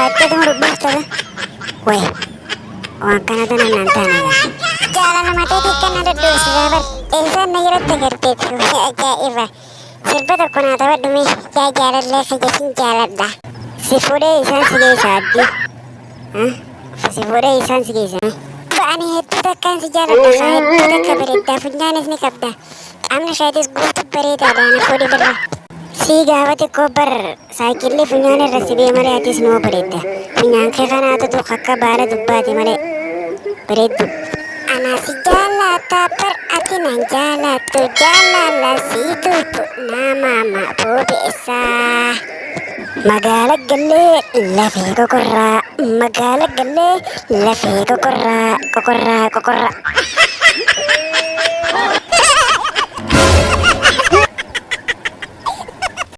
Baca dong rubuh tuh. Weh, waan kanadana nantaanaga. Jaalala mateetii kan ada duusisaa bar. Eesaan na jiratti agarteetti ajaa'iba. Sirba tokko naa taphadhume yaa jaalallee fayyasiin jaaladha. Si fuudhee isaan si geessa addi. Si fuudhee isaan si geessa. Ba'anii hedduu takkaan si jaaladha. Hedduu takka bareeddaa funyaanis ni qabda. Qaamni isheetis guutuu bareedaadha na fuudhi birra. Si gaafa xiqqoo bar saayikilli funyaan irra si bee malee atis noo bareedda. Funyaan kee kanaatu akka baala dubbaati malee bareeddu. Ana si jaalata bar ati nan jaalatu jaalala siituutu nama bobeessaa. Magaala gallee lafee kokorraa magaala gallee lafee kokorraa.